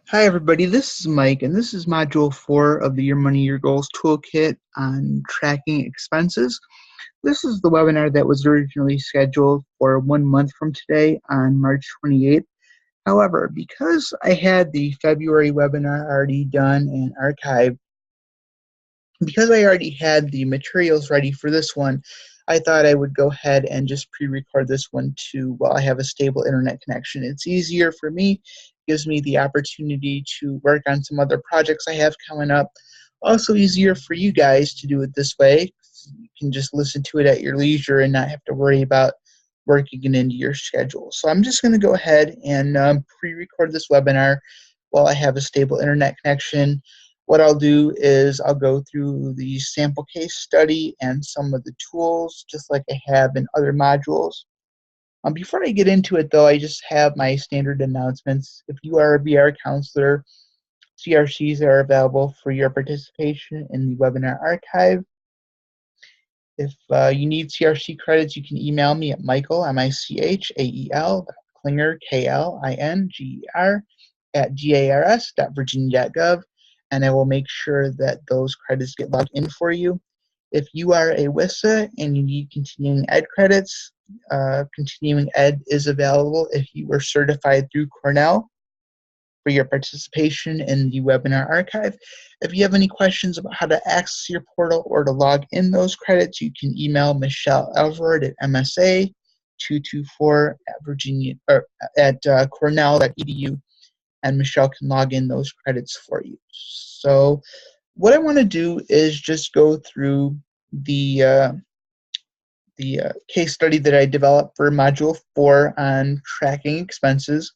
Hi everybody, this is Mike and this is Module 4 of the Your Money, Your Goals Toolkit on tracking expenses. This is the webinar that was originally scheduled for 1 month from today on March 28th. However, because I had the February webinar already done and archived, because I already had the materials ready for this one, I thought I would go ahead and just pre-record this one too while I have a stable internet connection. It's easier for me, gives me the opportunity to work on some other projects I have coming up. Also easier for you guys to do it this way. You can just listen to it at your leisure and not have to worry about working it into your schedule. So I'm just going to go ahead and pre-record this webinar while I have a stable internet connection. What I'll do is I'll go through the sample case study and some of the tools, just like I have in other modules. Before I get into it, though, I just have my standard announcements. If you are a VR counselor, CRCs are available for your participation in the webinar archive. If you need CRC credits, you can email me at Michael, M-I-C-H-A-E-L, Klinger, K-L-I-N-G-E-R, at gars.virginia.gov, and I will make sure that those credits get logged in for you. If you are a WISA and you need continuing ed credits, continuing ed is available if you were certified through Cornell for your participation in the webinar archive. If you have any questions about how to access your portal or to log in those credits, you can email Michelle Elvord at MSA224 at Virginia or at Cornell.edu, and Michelle can log in those credits for you. So what I want to do is just go through the case study that I developed for Module 4 on tracking expenses.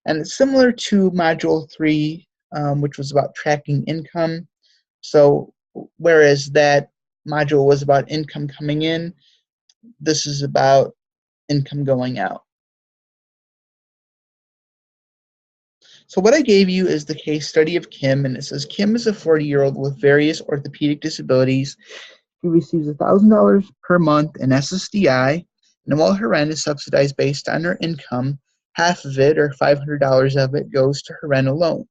And it's similar to Module 3, which was about tracking income. So whereas that module was about income coming in, this is about income going out. So what I gave you is the case study of Kim, and it says Kim is a 40-year-old with various orthopedic disabilities. She receives $1,000 per month in SSDI, and while her rent is subsidized based on her income, half of it, or $500 of it, goes to her rent alone.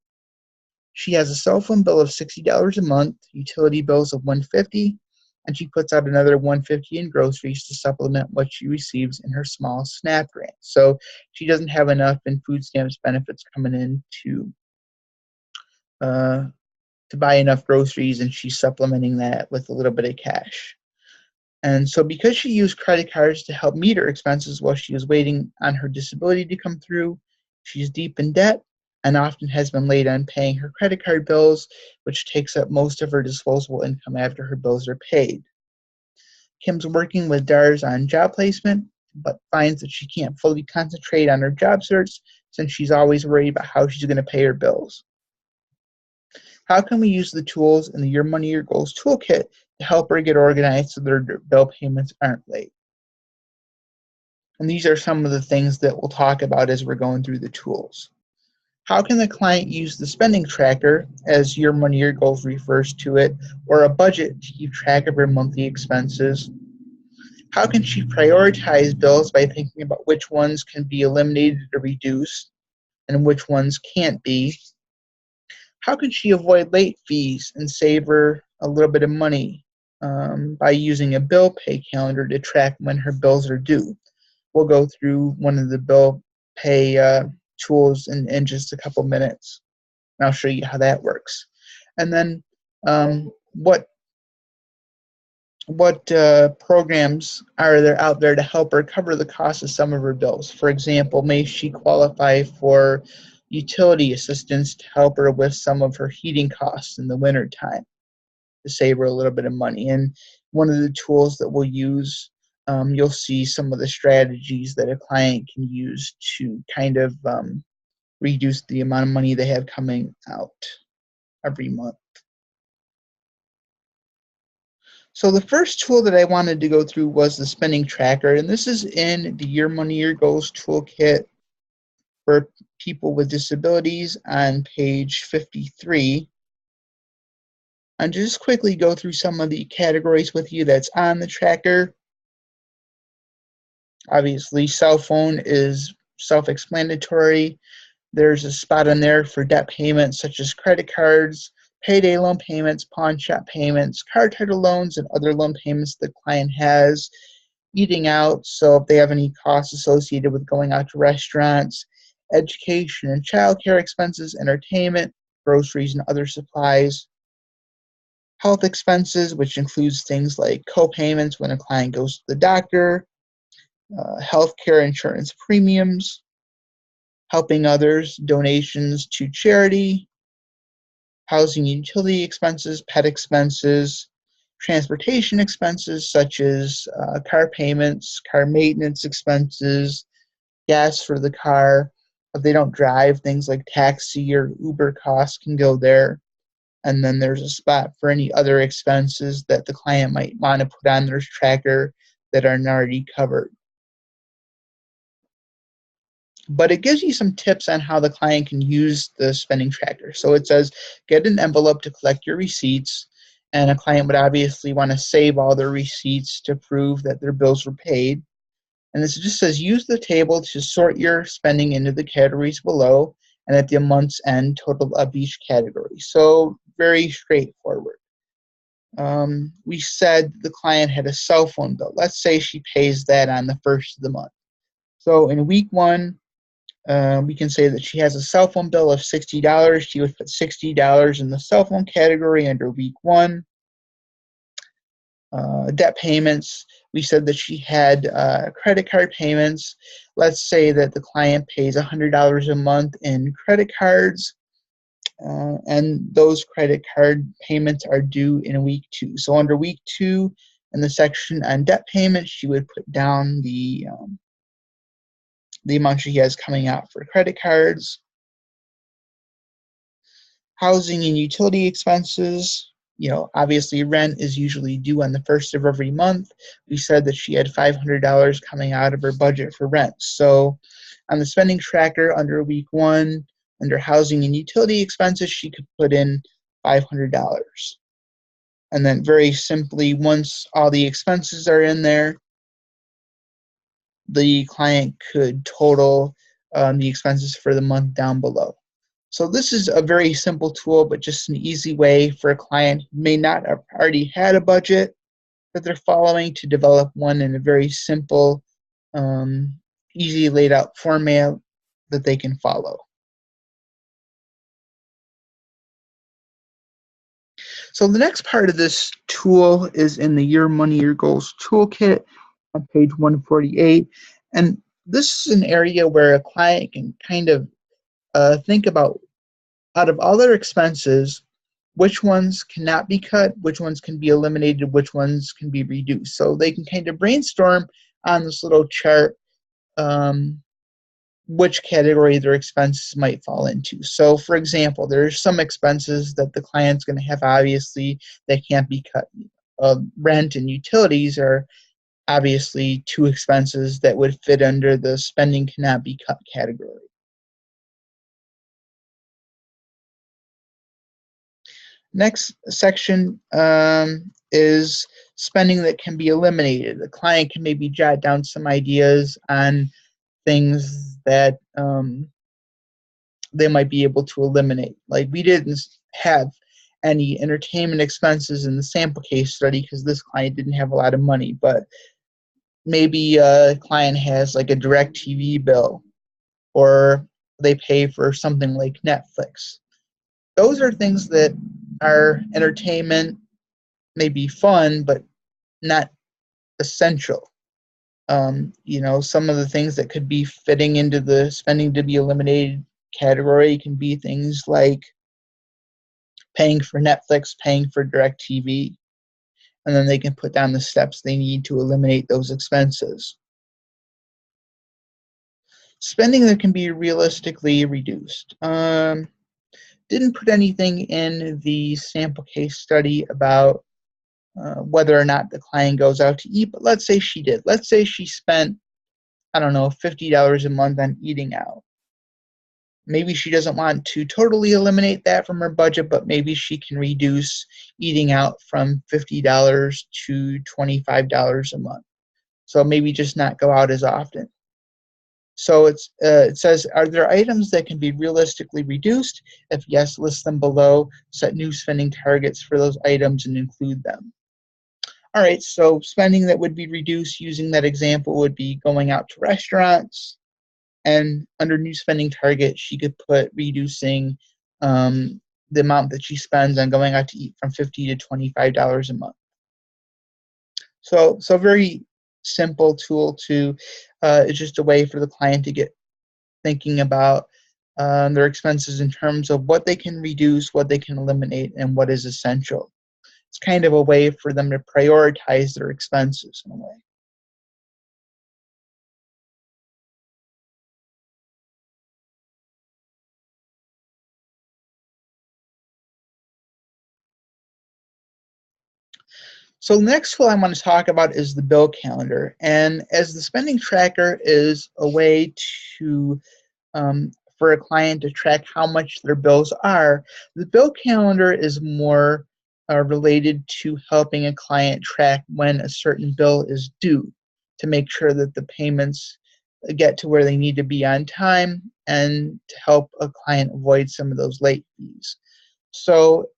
She has a cell phone bill of $60 a month, utility bills of $150, and she puts out another $150 in groceries to supplement what she receives in her small SNAP grant. So she doesn't have enough in food stamps benefits coming in to buy enough groceries, and she's supplementing that with a little bit of cash. And so because she used credit cards to help meet her expenses while she was waiting on her disability to come through, she's deep in debt and often has been late on paying her credit card bills, which takes up most of her disposable income after her bills are paid. Kim's working with DARS on job placement, but finds that she can't fully concentrate on her job search since she's always worried about how she's going to pay her bills. How can we use the tools in the Your Money, Your Goals toolkit to help her get organized so their bill payments aren't late? And these are some of the things that we'll talk about as we're going through the tools. How can the client use the spending tracker, as Your Money, Your Goals refers to it, or a budget to keep track of her monthly expenses? How can she prioritize bills by thinking about which ones can be eliminated or reduced and which ones can't be? How can she avoid late fees and save her a little bit of money by using a bill pay calendar to track when her bills are due? We'll go through one of the bill pay tools in just a couple minutes, and I'll show you how that works. And then what programs are there out there to help her cover the cost of some of her bills? For example, may she qualify for utility assistance to help her with some of her heating costs in the winter time to save her a little bit of money? And one of the tools that we'll use, you'll see some of the strategies that a client can use to kind of reduce the amount of money they have coming out every month. So the first tool that I wanted to go through was the spending tracker, and this is in the Your Money, Your Goals toolkit for people with disabilities on page 53. And just quickly go through some of the categories with you that's on the tracker. Obviously, cell phone is self-explanatory. There's a spot in there for debt payments such as credit cards, payday loan payments, pawn shop payments, car title loans, and other loan payments the client has, eating out, so if they have any costs associated with going out to restaurants, education and childcare expenses, entertainment, groceries and other supplies, health expenses, which includes things like co-payments when a client goes to the doctor, healthcare insurance premiums, helping others, donations to charity, housing and utility expenses, pet expenses, transportation expenses such as car payments, car maintenance expenses, gas for the car. If they don't drive, things like taxi or Uber costs can go there. And then there's a spot for any other expenses that the client might want to put on their tracker that are not already covered. But it gives you some tips on how the client can use the spending tracker. So it says, get an envelope to collect your receipts, and a client would obviously want to save all their receipts to prove that their bills were paid. And this just says, use the table to sort your spending into the categories below, and at the month's end, total of each category. So very straightforward. We said the client had a cell phone bill. Let's say she pays that on the first of the month. So in week one, we can say that she has a cell phone bill of $60. She would put $60 in the cell phone category under week one. Debt payments, we said that she had credit card payments. Let's say that the client pays $100 a month in credit cards, and those credit card payments are due in week two. So under week two, in the section on debt payments, she would put down the amount she has coming out for credit cards. Housing and utility expenses, obviously rent is usually due on the first of every month. We said that she had $500 coming out of her budget for rent. So on the spending tracker under week one, under housing and utility expenses, she could put in $500. And then very simply, once all the expenses are in there, the client could total the expenses for the month down below. So this is a very simple tool, but just an easy way for a client who may not have already had a budget that they're following to develop one in a very simple, easy laid out format that they can follow. So the next part of this tool is in the Your Money, Your Goals toolkit on page 148. And this is an area where a client can kind of think about, out of all their expenses, which ones cannot be cut, which ones can be eliminated, which ones can be reduced. So they can kind of brainstorm on this little chart which category their expenses might fall into. So for example, there's some expenses that the client's going to have, obviously, that can't be cut. Rent and utilities are obviously two expenses that would fit under the spending cannot be cut category. Next section is spending that can be eliminated. The client can maybe jot down some ideas on things that they might be able to eliminate. Like, we didn't have any entertainment expenses in the sample case study because this client didn't have a lot of money, but maybe a client has like a direct TV bill, or they pay for something like Netflix. Those are things that are entertainment, maybe fun, but not essential. Some of the things that could be fitting into the spending to be eliminated category can be things like paying for Netflix, paying for DirecTV, and then they can put down the steps they need to eliminate those expenses. Spending that can be realistically reduced. Didn't put anything in the sample case study about whether or not the client goes out to eat, but let's say she did. Let's say she spent, I don't know, $50 a month on eating out. Maybe she doesn't want to totally eliminate that from her budget, but maybe she can reduce eating out from $50 to $25 a month. So maybe just not go out as often. So it says, are there items that can be realistically reduced? If yes, list them below. Set new spending targets for those items and include them. All right, so spending that would be reduced using that example would be going out to restaurants. And under new spending target, she could put reducing the amount that she spends on going out to eat from $50 to $25 a month. So very simple tool to, it's just a way for the client to get thinking about their expenses in terms of what they can reduce, what they can eliminate, and what is essential. It's kind of a way for them to prioritize their expenses in a way. So the next tool I want to talk about is the bill calendar. And as the spending tracker is a way to for a client to track how much their bills are, the bill calendar is more related to helping a client track when a certain bill is due to make sure that the payments get to where they need to be on time and to help a client avoid some of those late fees. So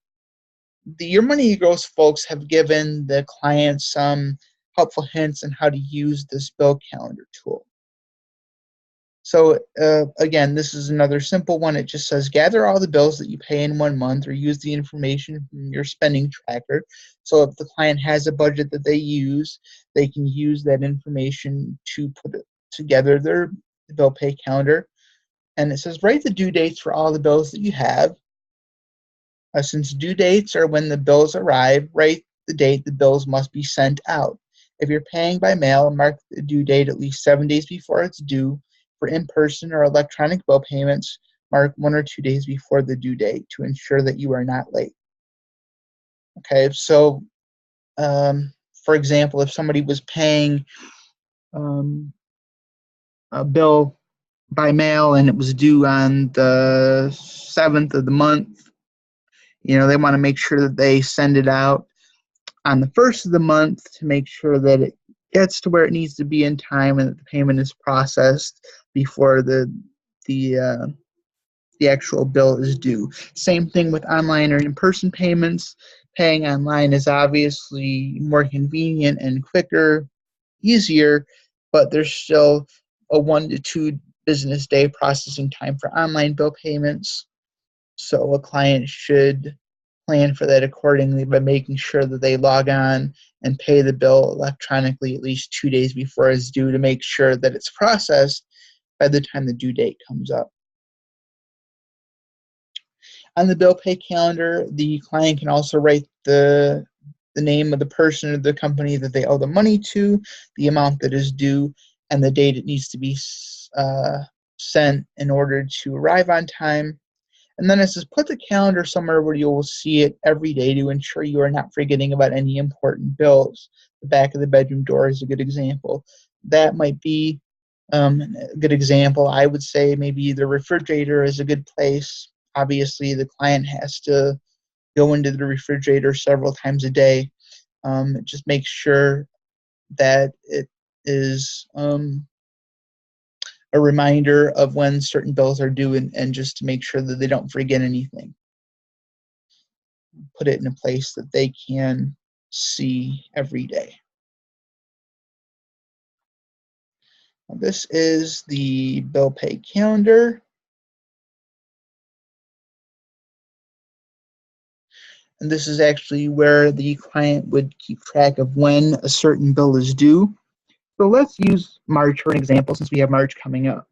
the Your Money Grows folks have given the clients some helpful hints on how to use this bill calendar tool. So again, this is another simple one. It just says gather all the bills that you pay in 1 month or use the information from your spending tracker. So if the client has a budget that they use, they can use that information to put together their bill pay calendar. And it says write the due dates for all the bills that you have. Since due dates are when the bills arrive, write the date the bills must be sent out. If you're paying by mail, mark the due date at least 7 days before it's due. For in-person or electronic bill payments, mark 1 or 2 days before the due date to ensure that you are not late. Okay, so for example, if somebody was paying um, a bill by mail and it was due on the 7th of the month, they want to make sure that they send it out on the 1st of the month to make sure that it gets to where it needs to be in time and that the payment is processed before the uh, the actual bill is due. Same thing with online or in-person payments. Paying online is obviously more convenient and quicker, easier, but there's still a 1 to 2 business day processing time for online bill payments. So a client should plan for that accordingly by making sure that they log on and pay the bill electronically at least 2 days before it's due to make sure that it's processed by the time the due date comes up. On the bill pay calendar, the client can also write the name of the person or the company that they owe the money to, the amount that is due, and the date it needs to be sent in order to arrive on time. And then it says put the calendar somewhere where you will see it every day to ensure you are not forgetting about any important bills. The back of the bedroom door is a good example. That might be a good example. I would say maybe the refrigerator is a good place. Obviously, the client has to go into the refrigerator several times a day. Just make sure that it is a reminder of when certain bills are due and just to make sure that they don't forget anything. Put it in a place that they can see every day. This is the bill pay calendar. And this is actually where the client would keep track of when a certain bill is due. So let's use March for an example since we have March coming up.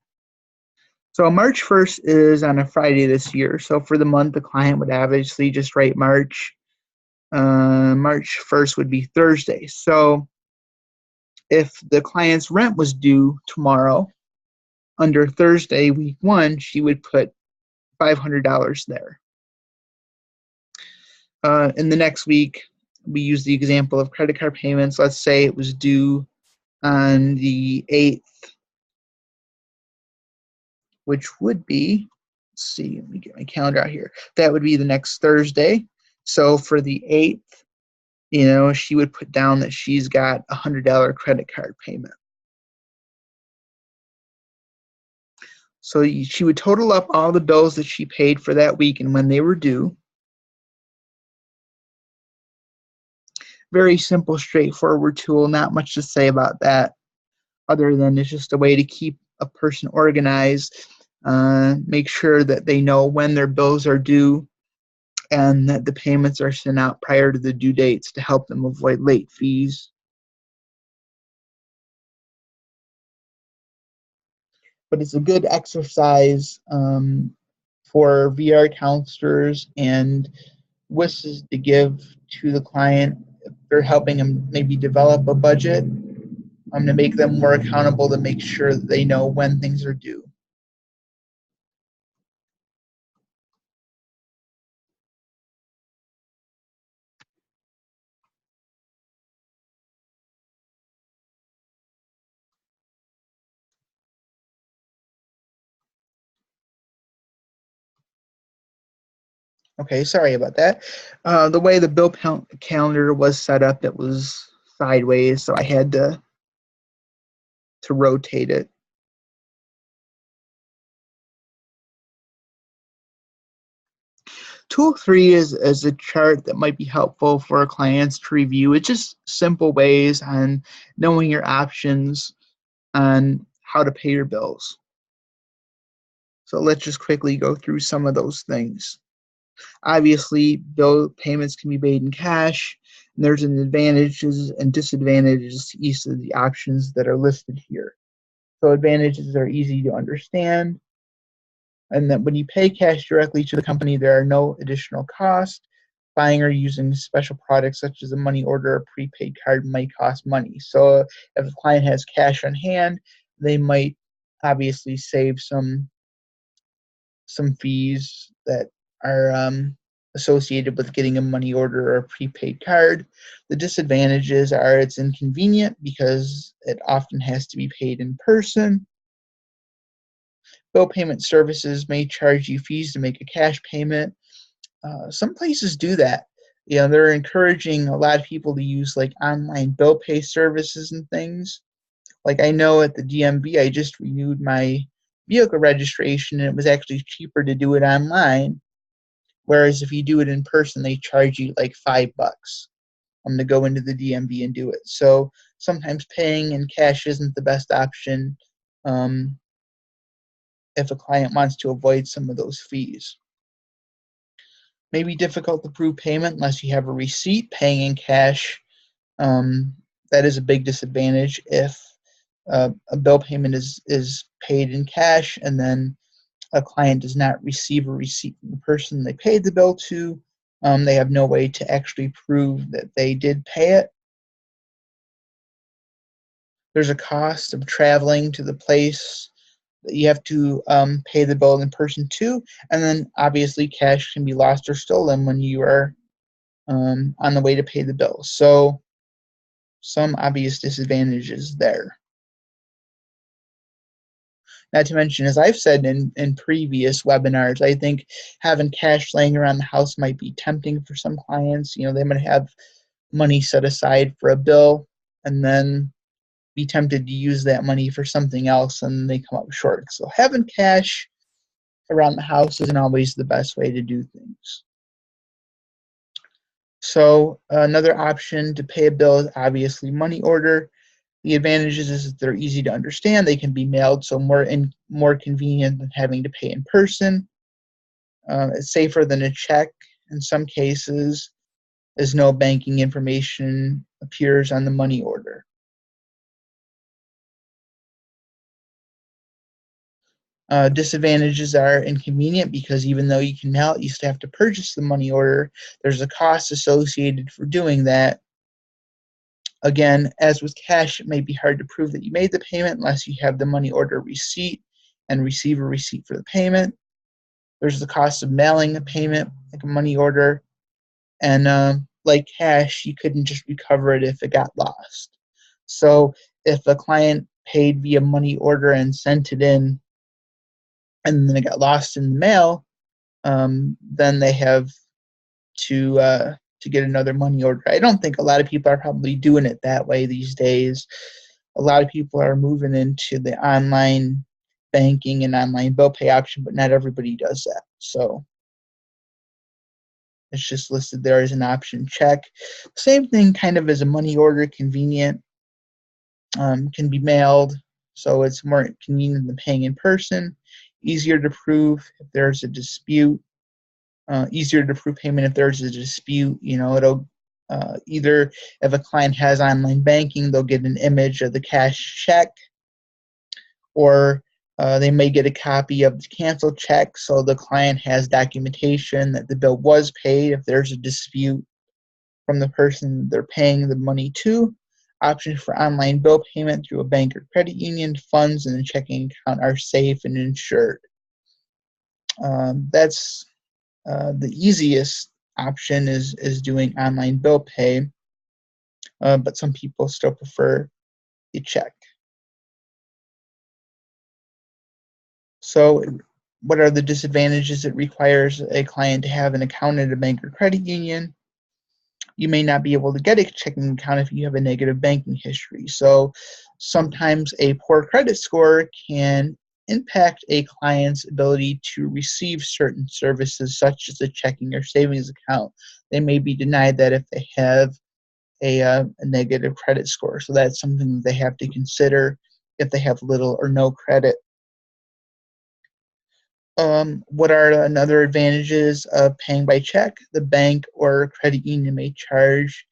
So March 1st is on a Friday this year. So for the month, the client would obviously just write March. March 1st would be Thursday. So if the client's rent was due tomorrow, under Thursday, week 1, she would put $500 there. In the next week, we use the example of credit card payments. Let's say it was due on the 8th, which would be, let's see, let me get my calendar out here. That would be the next Thursday. So for the 8th, she would put down that she's got a $100 credit card payment. So she would total up all the bills that she paid for that week and when they were due. Very simple, straightforward tool, not much to say about that other than it's just a way to keep a person organized, make sure that they know when their bills are due and that the payments are sent out prior to the due dates to help them avoid late fees. But it's a good exercise for VR counselors and WISs to give to the client if they're helping them maybe develop a budget, to make them more accountable, to make sure that they know when things are due. Okay, sorry about that. The way the bill calendar was set up, it was sideways, so I had to rotate it. Tool 3 is a chart that might be helpful for our clients to review. It's just simple ways on knowing your options on how to pay your bills. So let's just quickly go through some of those things. Obviously, bill payments can be made in cash, and there's an advantages and disadvantages to each of the options that are listed here. So advantages are easy to understand, and that when you pay cash directly to the company, there are no additional costs. Buying or using special products such as a money order or prepaid card might cost money. So if a client has cash on hand, they might obviously save some fees that are associated with getting a money order or a prepaid card. The disadvantages are it's inconvenient because it often has to be paid in person. Bill payment services may charge you fees to make a cash payment. Some places do that. You know, they're encouraging a lot of people to use like online bill pay services and things. Like I know at the DMV, I just renewed my vehicle registration and it was actually cheaper to do it online. Whereas if you do it in person, they charge you like $5 to go into the DMV and do it. So sometimes paying in cash isn't the best option um, if a client wants to avoid some of those fees. May be difficult to prove payment unless you have a receipt. Paying in cash, that is a big disadvantage if a bill payment is paid in cash and then a client does not receive a receipt from the person they paid the bill to. They have no way to actually prove that they did pay it. There's a cost of traveling to the place that you have to pay the bill in person to, and then obviously cash can be lost or stolen when you are on the way to pay the bill. So some obvious disadvantages there. Not to mention, as I've said in previous webinars, I think having cash laying around the house might be tempting for some clients. You know, they might have money set aside for a bill and then be tempted to use that money for something else and they come up short. So having cash around the house isn't always the best way to do things. So another option to pay a bill is obviously money order. The advantages is that they're easy to understand. They can be mailed, so more convenient than having to pay in person. It's safer than a check in some cases, as no banking information appears on the money order. Disadvantages are inconvenient because even though you can mail it, you still have to purchase the money order. There's a cost associated for doing that. Again, as with cash, it may be hard to prove that you made the payment unless you have the money order receipt and receive a receipt for the payment. There's the cost of mailing a payment, like a money order, and like cash, you couldn't just recover it if it got lost. So if a client paid via money order and sent it in, and then it got lost in the mail, then they have to get another money order. I don't think a lot of people are probably doing it that way these days. A lot of people are moving into the online banking and online bill pay option, but not everybody does that. So it's just listed there as an option. Check. Same thing kind of as a money order, convenient, can be mailed, so it's more convenient than paying in person, easier to prove if there's a dispute, easier to prove payment if there's a dispute. It'll either if a client has online banking, they'll get an image of the cash check, or they may get a copy of the canceled check, so the client has documentation that the bill was paid if there's a dispute from the person they're paying the money to. Options for online bill payment through a bank or credit union. Funds in the checking account are safe and insured. That's the easiest option is doing online bill pay, but some people still prefer a check. So what are the disadvantages? It requires a client to have an account at a bank or credit union. You may not be able to get a checking account if you have a negative banking history. So sometimes a poor credit score can impact a client's ability to receive certain services, such as a checking or savings account. They may be denied that if they have a negative credit score. So that's something that they have to consider if they have little or no credit. What are another advantages of paying by check? The bank or credit union may charge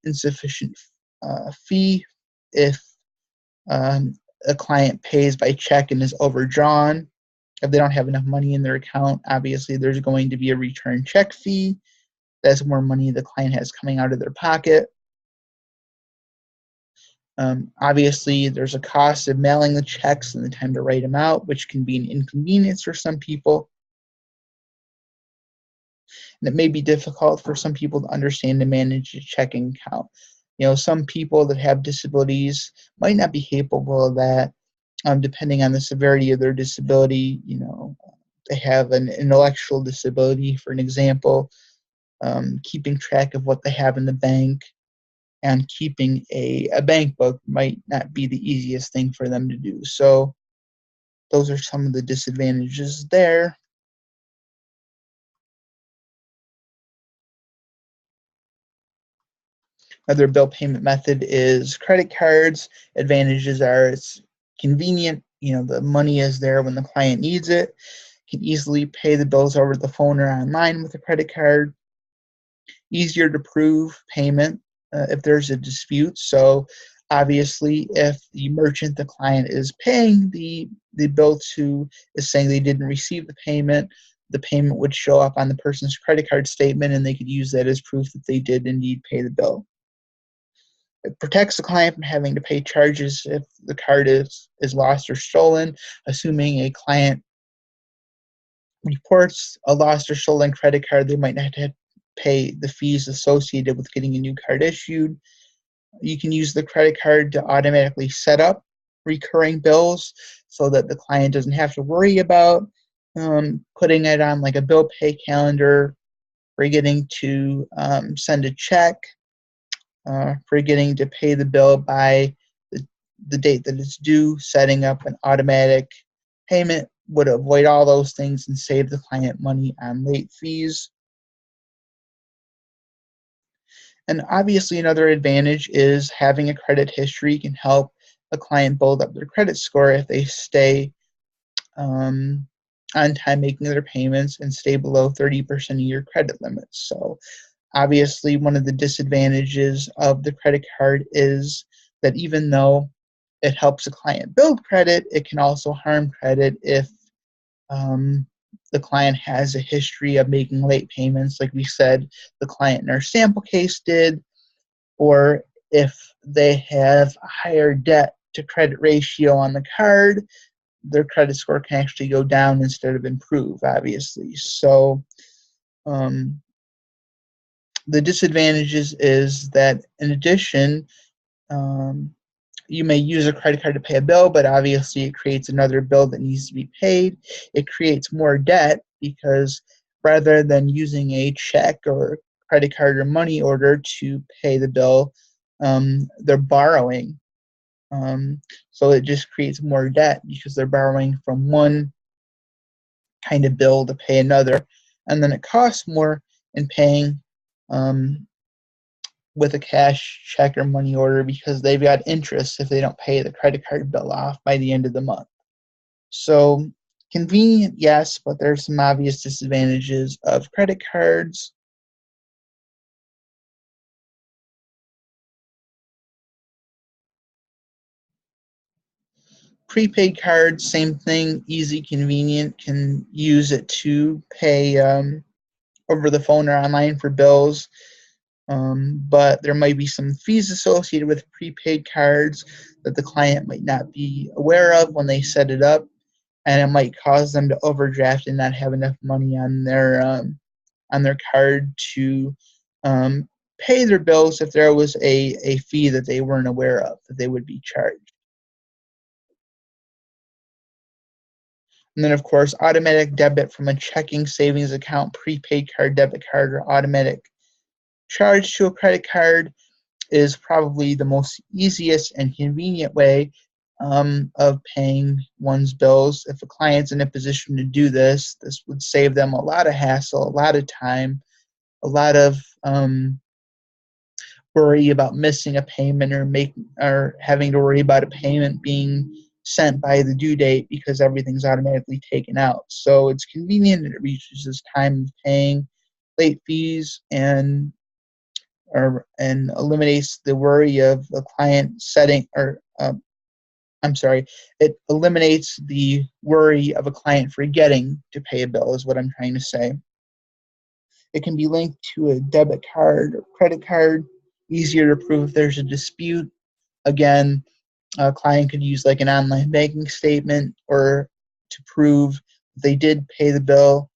insufficient fee if a client pays by check and is overdrawn. If they don't have enough money in their account, obviously there's going to be a return check fee. That's more money the client has coming out of their pocket. Obviously, there's a cost of mailing the checks and the time to write them out, which can be an inconvenience for some people. And it may be difficult for some people to understand and manage a checking account. Some people that have disabilities might not be capable of that, depending on the severity of their disability. They have an intellectual disability, for an example. Keeping track of what they have in the bank and keeping a bank book might not be the easiest thing for them to do. So those are some of the disadvantages there. Another bill payment method is credit cards. Advantages are it's convenient. The money is there when the client needs it. Can easily pay the bills over the phone or online with a credit card. Easier to prove payment if there's a dispute. So obviously, if the merchant, the client, is paying the bill to, is saying they didn't receive the payment would show up on the person's credit card statement, and they could use that as proof that they did indeed pay the bill. It protects the client from having to pay charges if the card is lost or stolen, assuming a client reports a lost or stolen credit card, they might not have to pay the fees associated with getting a new card issued. You can use the credit card to automatically set up recurring bills so that the client doesn't have to worry about putting it on like a bill pay calendar, forgetting to send a check, forgetting to pay the bill by the date that it's due. Setting up an automatic payment would avoid all those things and save the client money on late fees. And obviously another advantage is having a credit history can help a client build up their credit score if they stay on time making their payments and stay below 30% of your credit limits. So obviously one of the disadvantages of the credit card is that even though it helps a client build credit, it can also harm credit if the client has a history of making late payments, like we said the client in our sample case did, or if they have a higher debt to credit ratio on the card, their credit score can actually go down instead of improve, obviously. So the disadvantages is that in addition, you may use a credit card to pay a bill, but obviously it creates another bill that needs to be paid. It creates more debt because rather than using a check or credit card or money order to pay the bill, they're borrowing So it just creates more debt because they're borrowing from one kind of bill to pay another, and then it costs more in paying um, with a cash check or money order because they've got interest if they don't pay the credit card bill off by the end of the month. So convenient, yes, but there's some obvious disadvantages of credit cards. Prepaid cards, same thing, easy, convenient, can use it to pay over the phone or online for bills. But there might be some fees associated with prepaid cards that the client might not be aware of when they set it up, and it might cause them to overdraft and not have enough money on their card to um, pay their bills if there was a fee that they weren't aware of that they would be charged. And then, of course, automatic debit from a checking, savings account, prepaid card, debit card, or automatic charge to a credit card is probably the most easiest and convenient way of paying one's bills. If a client's in a position to do this, this would save them a lot of hassle, a lot of time, a lot of worry about missing a payment or having to worry about a payment being sent by the due date because everything's automatically taken out. So it's convenient, it reduces time of paying late fees and eliminates the worry of the client setting or I'm sorry, it eliminates the worry of a client forgetting to pay a bill is what I'm trying to say. It can be linked to a debit card or credit card, easier to prove if there's a dispute. Again, a client could use like an online banking statement or to prove they did pay the bill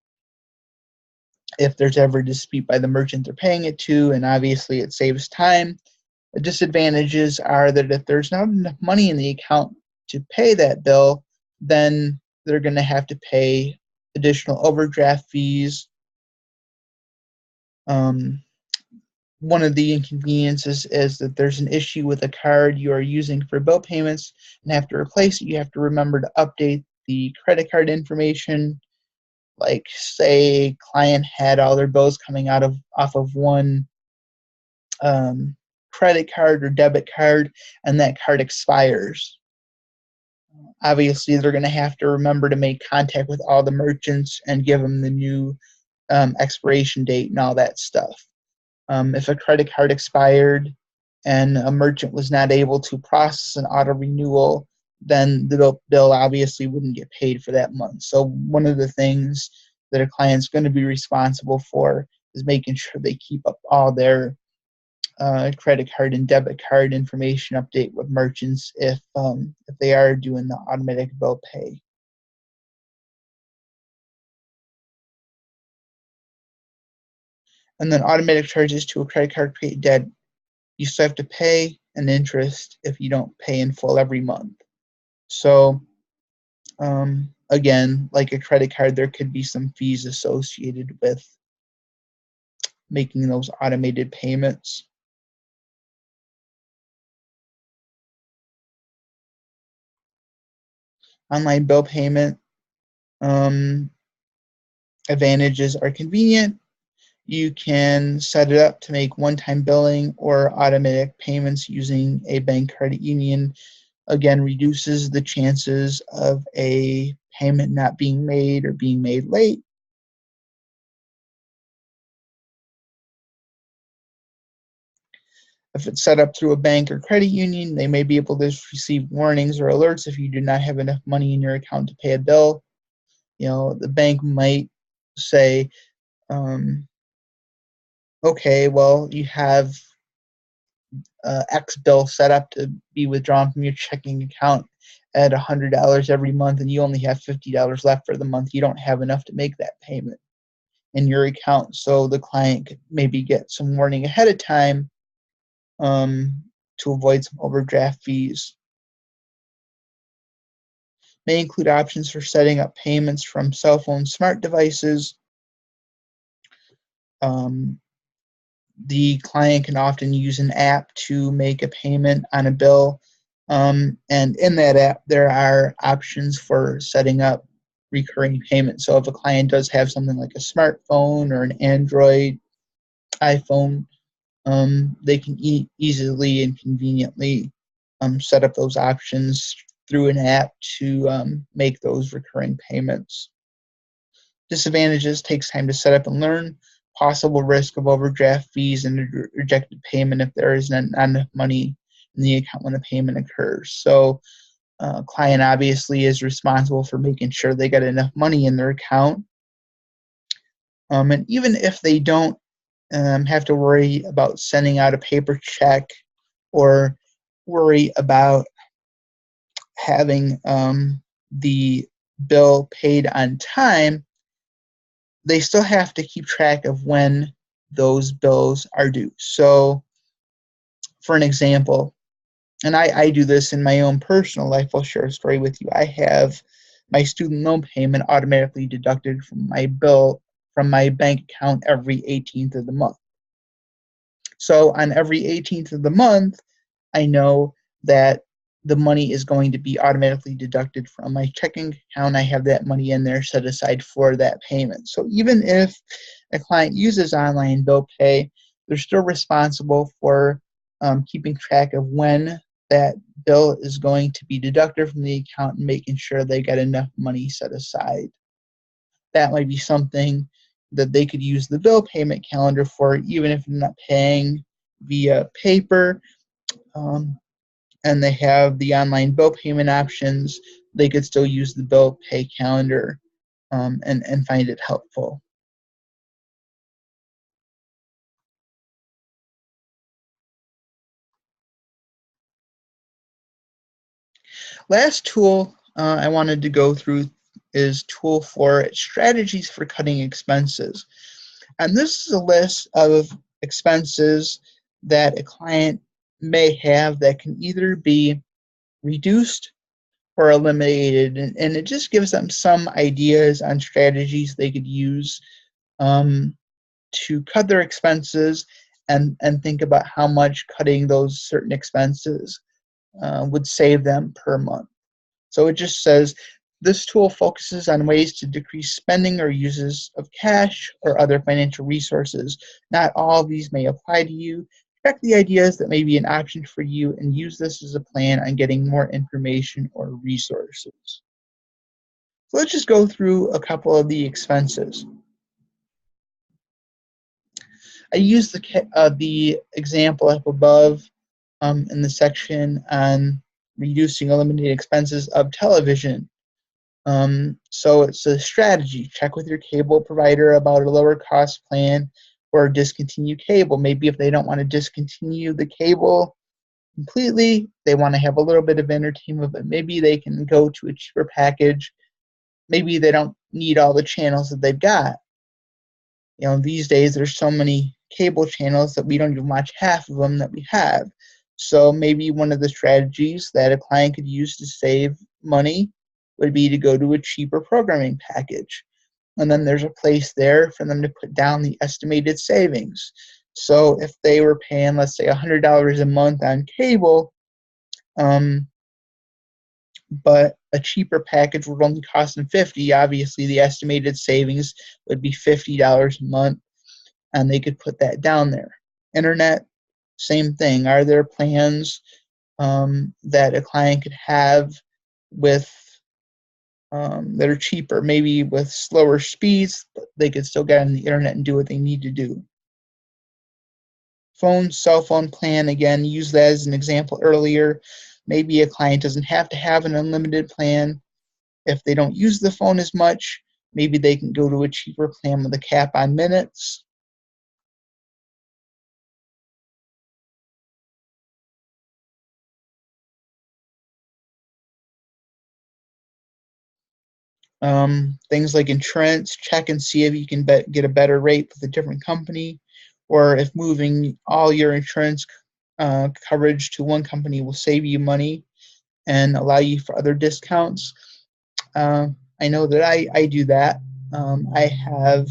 if there's ever a dispute by the merchant they're paying it to, and obviously it saves time. The disadvantages are that if there's not enough money in the account to pay that bill, then they're going to have to pay additional overdraft fees. Um, One of the inconveniences is that there's an issue with a card you are using for bill payments and have to replace it. You have to remember to update the credit card information. Like, say, client had all their bills coming off of one um, credit card or debit card, and that card expires. Obviously, they're going to have to remember to make contact with all the merchants and give them the new expiration date and all that stuff. If a credit card expired and a merchant was not able to process an auto renewal, then the bill obviously wouldn't get paid for that month. So one of the things that a client's going to be responsible for is making sure they keep up all their credit card and debit card information update with merchants if they are doing the automatic bill pay. And then automatic charges to a credit card create debt. You still have to pay an interest if you don't pay in full every month. So again, like a credit card, there could be some fees associated with making those automated payments. Online bill payment um, advantages are convenient. You can set it up to make one-time billing or automatic payments using a bank credit union. Again, reduces the chances of a payment not being made or being made late. If it's set up through a bank or credit union, they may be able to receive warnings or alerts if you do not have enough money in your account to pay a bill. The bank might say, okay, well, you have X bill set up to be withdrawn from your checking account at $100 every month, and you only have $50 left for the month. You don't have enough to make that payment in your account. So the client could maybe get some warning ahead of time to avoid some overdraft fees. May include options for setting up payments from cell phone smart devices. Um, the client can often use an app to make a payment on a bill And in that app, there are options for setting up recurring payments. So if a client does have something like a smartphone or an Android, iPhone, they can easily and conveniently set up those options through an app to make those recurring payments. Disadvantages: takes time to set up and learn. Possible risk of overdraft fees and rejected payment if there is not enough money in the account when a payment occurs. So client obviously is responsible for making sure they got enough money in their account. And even if they don't have to worry about sending out a paper check or worry about having the bill paid on time, they still have to keep track of when those bills are due. So, for an example, and I do this in my own personal life, I'll share a story with you. I have my student loan payment automatically deducted from my bill from my bank account every 18th of the month. So on every 18th of the month, I know that the money is going to be automatically deducted from my checking account. I have that money in there set aside for that payment. So even if a client uses online bill pay, they're still responsible for keeping track of when that bill is going to be deducted from the account and making sure they get enough money set aside. That might be something that they could use the bill payment calendar for, even if they're not paying via paper. And they have the online bill payment options, they could still use the bill pay calendar and find it helpful. Last tool I wanted to go through is tool 4, strategies for cutting expenses. And this is a list of expenses that a client may have that can either be reduced or eliminated, and it just gives them some ideas on strategies they could use to cut their expenses and think about how much cutting those certain expenses would save them per month. So it just says this tool focuses on ways to decrease spending or uses of cash or other financial resources. Not all of these may apply to you. Check the ideas that may be an option for you and use this as a plan on getting more information or resources. So let's just go through a couple of the expenses. I used the example up above in the section on reducing eliminating expenses of television. So it's a strategy. Check with your cable provider about a lower cost plan or discontinue cable. Maybe if they don't want to discontinue the cable completely, they want to have a little bit of entertainment, but maybe they can go to a cheaper package. Maybe they don't need all the channels that they've got. These days there's so many cable channels that we don't even watch half of them that we have. So maybe one of the strategies that a client could use to save money would be to go to a cheaper programming package. And then there's a place there for them to put down the estimated savings. So if they were paying, let's say, $100 a month on cable, but a cheaper package would only cost them $50, obviously the estimated savings would be $50 a month, and they could put that down there. Internet, same thing. Are there plans that a client could have with that are cheaper, maybe with slower speeds, but they could still get on the internet and do what they need to do? Cell phone plan, again, use that as an example earlier. Maybe a client doesn't have to have an unlimited plan. If they don't use the phone as much, maybe they can go to a cheaper plan with a cap on minutes. Things like insurance, check and see if you can get a better rate with a different company, or if moving all your insurance coverage to one company will save you money and allow you for other discounts. I know that I do that. I have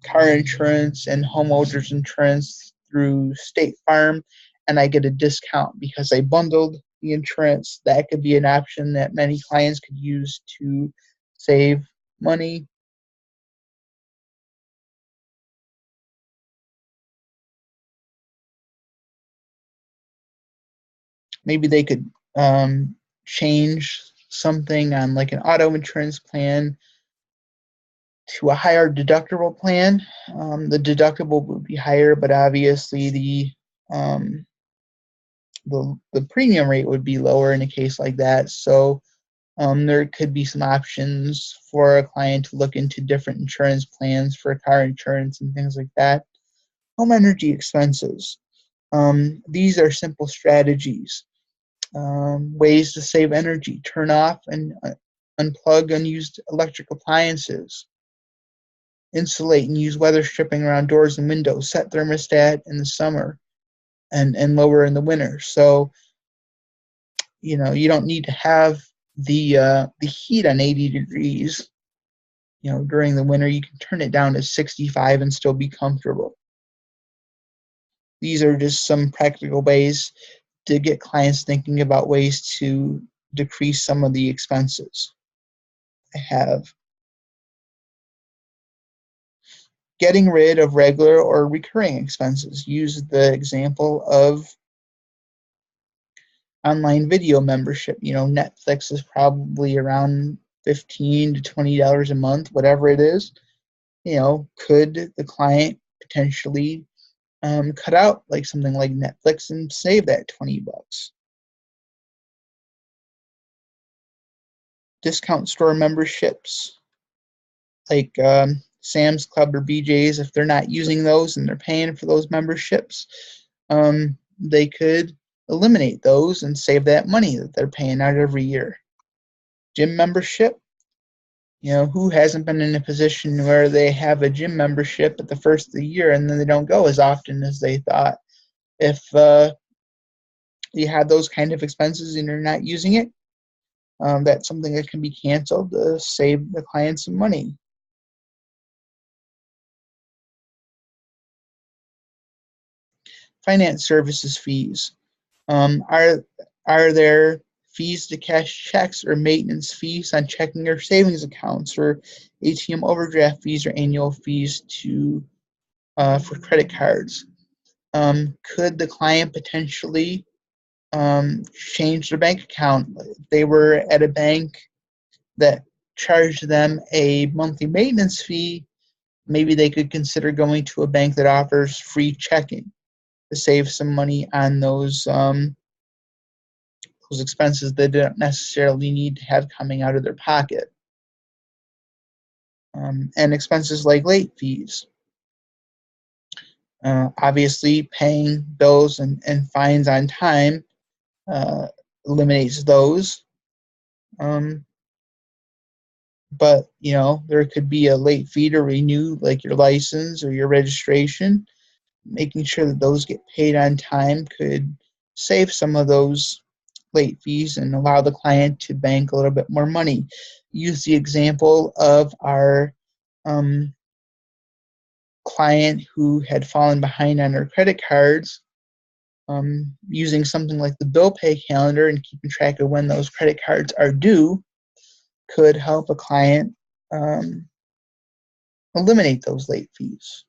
car insurance and homeowners insurance through State Farm, and I get a discount because I bundled the insurance. That could be an option that many clients could use to save money. Maybe they could change something on like an auto insurance plan to a higher deductible plan. The deductible would be higher, but obviously um, the premium rate would be lower in a case like that. So there could be some options for a client to look into different insurance plans for car insurance and things like that. Home energy expenses. These are simple strategies, ways to save energy. Turn off and unplug unused electric appliances. Insulate and use weather stripping around doors and windows. Set thermostat in the summer and lower in the winter. So you don't need to have the heat on 80 degrees. During the winter, you can turn it down to 65 and still be comfortable. These are just some practical ways to get clients thinking about ways to decrease some of the expenses. I have getting rid of regular or recurring expenses. Use the example of online video membership. Netflix is probably around $15 to $20 a month, whatever it is. Could the client potentially cut out like something like Netflix and save that $20? Discount store memberships like Sam's Club or BJ's, if they're not using those and they're paying for those memberships, they could eliminate those and save that money that they're paying out every year. Gym membership. Who hasn't been in a position where they have a gym membership at the first of the year and then they don't go as often as they thought? If you have those kind of expenses and you're not using it, that's something that can be canceled to save the client some money. Finance services fees. Are there fees to cash checks or maintenance fees on checking or savings accounts, or ATM overdraft fees or annual fees for credit cards? Could the client potentially change their bank account? If they were at a bank that charged them a monthly maintenance fee, maybe they could consider going to a bank that offers free checking to save some money on those expenses they don't necessarily need to have coming out of their pocket. And expenses like late fees. Obviously, paying bills and fines on time eliminates those. But there could be a late fee to renew, like your license or your registration. Making sure that those get paid on time could save some of those late fees and allow the client to bank a little bit more money. Use the example of our client who had fallen behind on her credit cards. Using something like the bill pay calendar and keeping track of when those credit cards are due could help a client eliminate those late fees.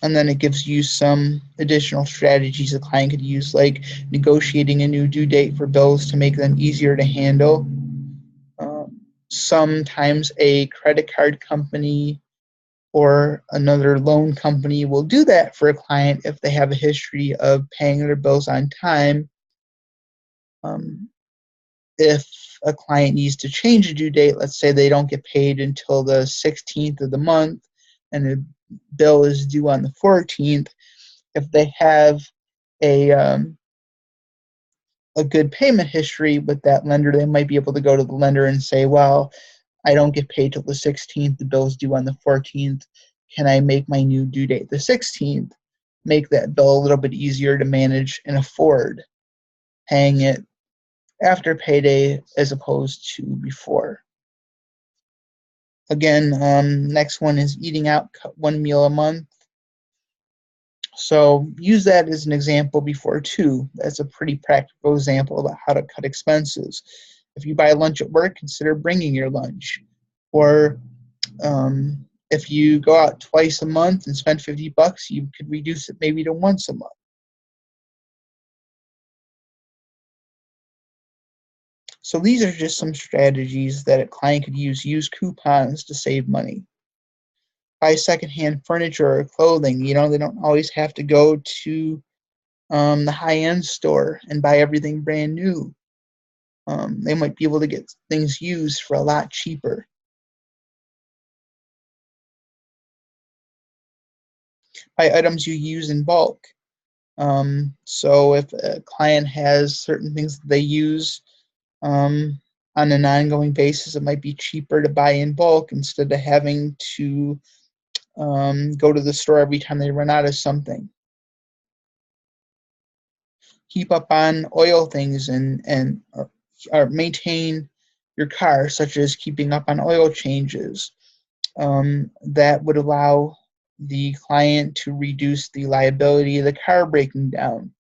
And then it gives you some additional strategies the client could use, like negotiating a new due date for bills to make them easier to handle. Sometimes a credit card company or another loan company will do that for a client if they have a history of paying their bills on time. If a client needs to change a due date, let's say they don't get paid until the 16th of the month and the bill is due on the 14th, if they have a good payment history with that lender, they might be able to go to the lender and say, well, I don't get paid till the 16th, the bill's due on the 14th. Can I make my new due date the 16th? Make that bill a little bit easier to manage and afford paying it after payday as opposed to before. Again, next one is eating out, cut one meal a month. So use that as an example before too. That's a pretty practical example about how to cut expenses. If you buy lunch at work, consider bringing your lunch. Or if you go out twice a month and spend $50, you could reduce it maybe to once a month. So these are just some strategies that a client could use. Use coupons to save money. Buy secondhand furniture or clothing. They don't always have to go to the high-end store and buy everything brand new. They might be able to get things used for a lot cheaper. Buy items you use in bulk. So if a client has certain things that they use on an ongoing basis, it might be cheaper to buy in bulk instead of having to go to the store every time they run out of something. Keep up on oil things or maintain your car, such as keeping up on oil changes. That would allow the client to reduce the liability of the car breaking down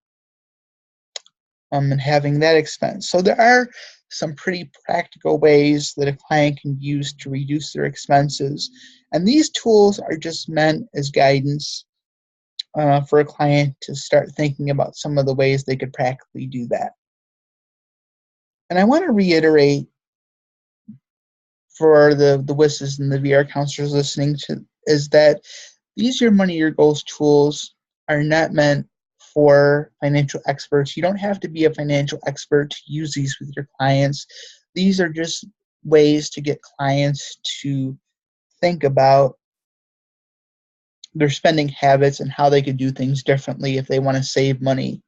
and having that expense. So there are some pretty practical ways that a client can use to reduce their expenses. And these tools are just meant as guidance for a client to start thinking about some of the ways they could practically do that. And I want to reiterate for the WISs and the VR counselors listening to is that these Your Money, Your Goals tools are not meant for financial experts. You don't have to be a financial expert to use these with your clients. These are just ways to get clients to think about their spending habits and how they could do things differently if they want to save money.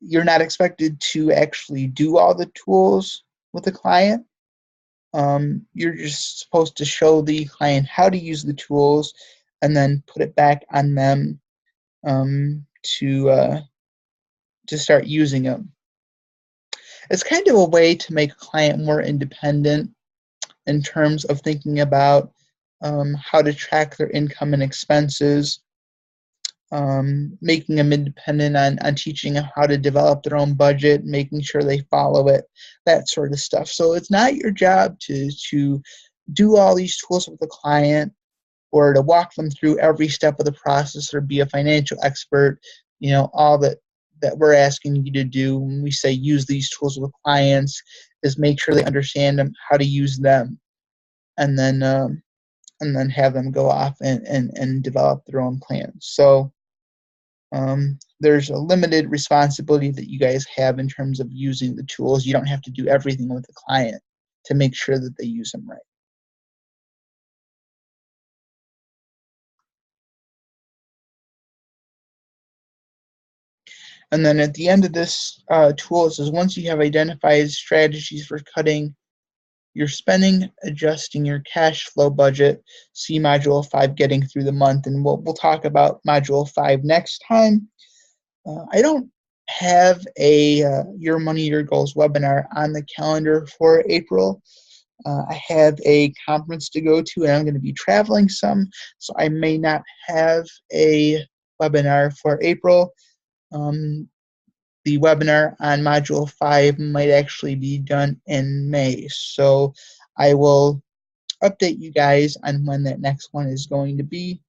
You're not expected to actually do all the tools with a client. You're just supposed to show the client how to use the tools and then put it back on them to start using them. It's kind of a way to make a client more independent in terms of thinking about how to track their income and expenses, making them independent on teaching them how to develop their own budget, making sure they follow it, that sort of stuff. So it's not your job to do all these tools with a client or to walk them through every step of the process or be a financial expert. All that we're asking you to do when we say use these tools with clients is make sure they understand them, how to use them, and then have them go off and develop their own plans. So there's a limited responsibility that you guys have in terms of using the tools. You don't have to do everything with the client to make sure that they use them right. And then at the end of this tool, it says once you have identified strategies for cutting your spending, adjusting your cash flow budget, see Module 5, Getting Through the Month. And we'll talk about Module 5 next time. I don't have a Your Money, Your Goals webinar on the calendar for April. I have a conference to go to, and I'm going to be traveling some, so I may not have a webinar for April. The webinar on Module 5 might actually be done in May, so I will update you guys on when that next one is going to be.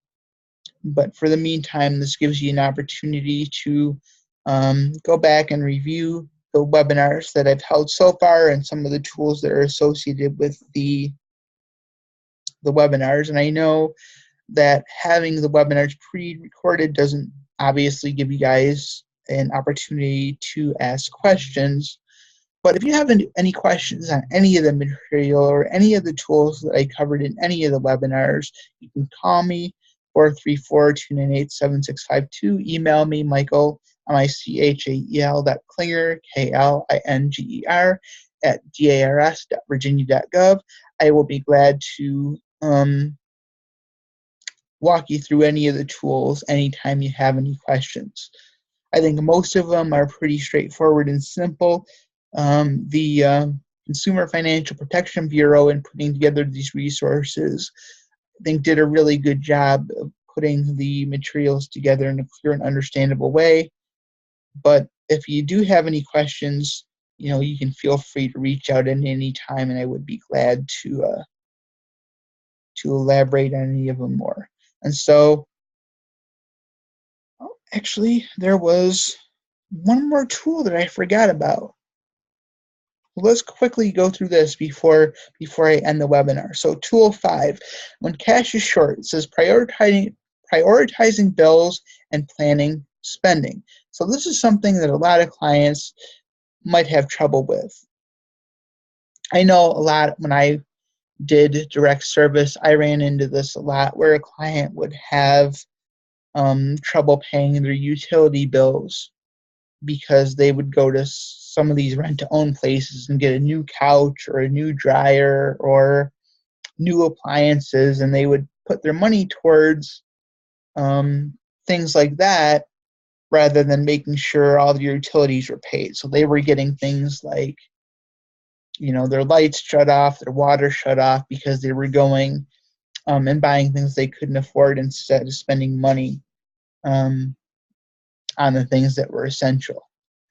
But for the meantime, this gives you an opportunity to go back and review the webinars that I've held so far and some of the tools that are associated with the webinars. And I know that having the webinars pre-recorded doesn't obviously give you guys an opportunity to ask questions. But if you have any questions on any of the material or any of the tools that I covered in any of the webinars, you can call me, 434-298-7652. Email me, Michael, michael.klinger, klinger, at dars.virginia.gov. I will be glad to walk you through any of the tools anytime you have any questions. I think most of them are pretty straightforward and simple. The Consumer Financial Protection Bureau in putting together these resources, I think, did a really good job of putting the materials together in a clear and understandable way. But if you do have any questions, you can feel free to reach out at any time, and I would be glad to elaborate on any of them more. And so, actually, there was one more tool that I forgot about. Let's quickly go through this before I end the webinar. So tool 5, when cash is short, it says prioritizing bills and planning spending. So this is something that a lot of clients might have trouble with. I know a lot when I did direct service, I ran into this a lot where a client would have trouble paying their utility bills because they would go to some of these rent-to-own places and get a new couch or a new dryer or new appliances, and they would put their money towards things like that rather than making sure all their utilities were paid. So they were getting things like, their lights shut off, their water shut off because they were going and buying things they couldn't afford instead of spending money on the things that were essential.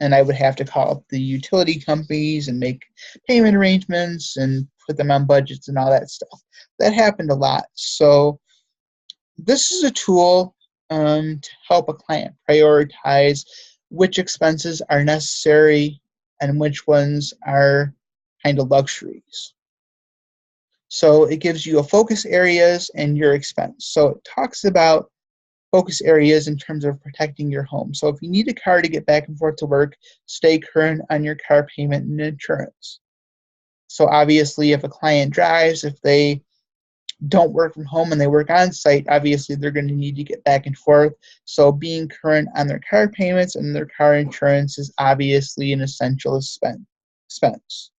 And I would have to call up the utility companies and make payment arrangements and put them on budgets and all that stuff. That happened a lot. So this is a tool to help a client prioritize which expenses are necessary and which ones are kind of luxuries. So it gives you a focus areas and your expense. So it talks about focus areas in terms of protecting your home. So if you need a car to get back and forth to work, stay current on your car payment and insurance. So obviously, if a client drives, if they don't work from home and they work on site, obviously they're going to need to get back and forth. So being current on their car payments and their car insurance is obviously an essential expense.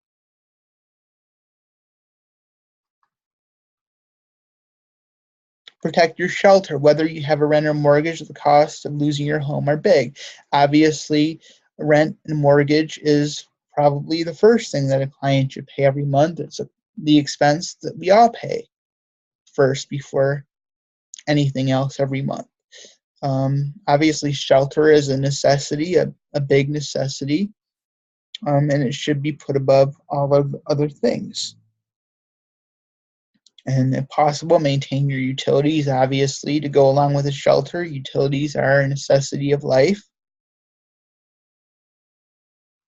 Protect your shelter. Whether you have a rent or mortgage, the cost of losing your home are big. Obviously, rent and mortgage is probably the first thing that a client should pay every month. It's the expense that we all pay first before anything else every month. Obviously, shelter is a necessity, a big necessity, and it should be put above all of the other things. And if possible, maintain your utilities, obviously, to go along with a shelter. Utilities are a necessity of life.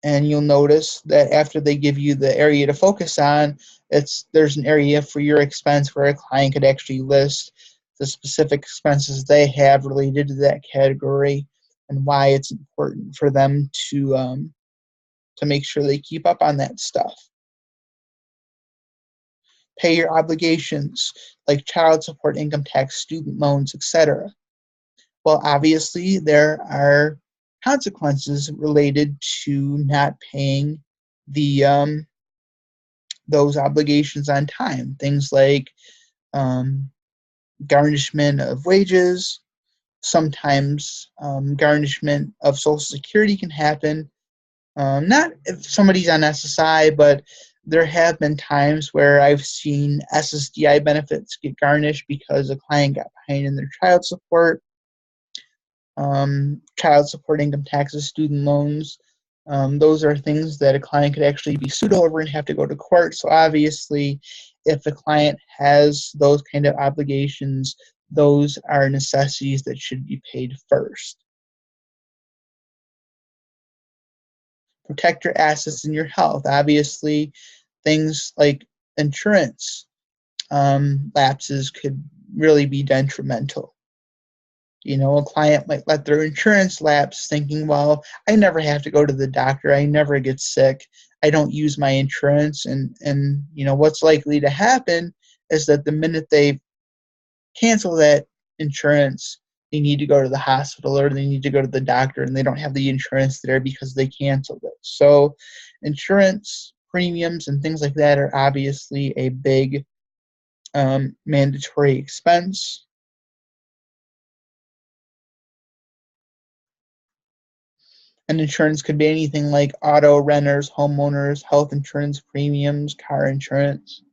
And you'll notice that after they give you the area to focus on, there's an area for your expense where a client could actually list the specific expenses they have related to that category and why it's important for them to make sure they keep up on that stuff. Pay your obligations like child support, income tax, student loans, etc. Well, obviously, there are consequences related to not paying the those obligations on time. Things like garnishment of wages. Sometimes garnishment of Social Security can happen. Not if somebody's on SSI, but there have been times where I've seen SSDI benefits get garnished because a client got behind in their child support. Child support, income taxes, student loans. Those are things that a client could actually be sued over and have to go to court. So obviously, if the client has those kind of obligations, those are necessities that should be paid first. Protect your assets and your health. Obviously, things like insurance lapses could really be detrimental. A client might let their insurance lapse thinking, well, I never have to go to the doctor. I never get sick. I don't use my insurance. And what's likely to happen is that the minute they cancel that insurance, they need to go to the hospital or they need to go to the doctor and they don't have the insurance there because they canceled it. So insurance premiums and things like that are obviously a big mandatory expense. And insurance could be anything like auto, renters, homeowners, health insurance premiums, car insurance.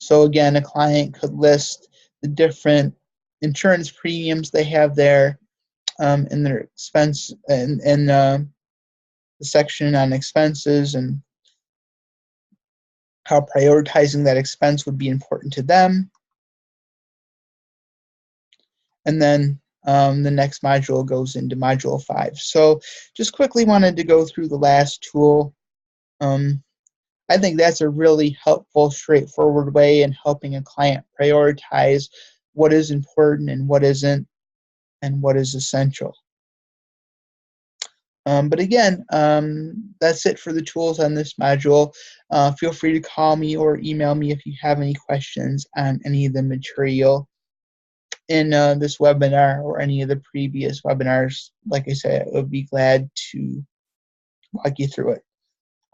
So again, a client could list the different insurance premiums they have there in their expense in the section on expenses, and how prioritizing that expense would be important to them. And then the next module goes into module 5. So just quickly wanted to go through the last tool. I think that's a really helpful, straightforward way in helping a client prioritize what is important and what isn't, and what is essential. But again, that's it for the tools on this module. Feel free to call me or email me if you have any questions on any of the material in this webinar or any of the previous webinars. Like I said, I would be glad to walk you through it.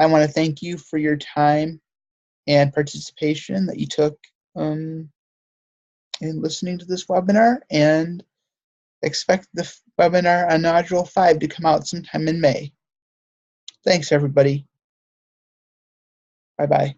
I want to thank you for your time and participation that you took in listening to this webinar, and expect the webinar on Module 5 to come out sometime in May. Thanks, everybody. Bye-bye.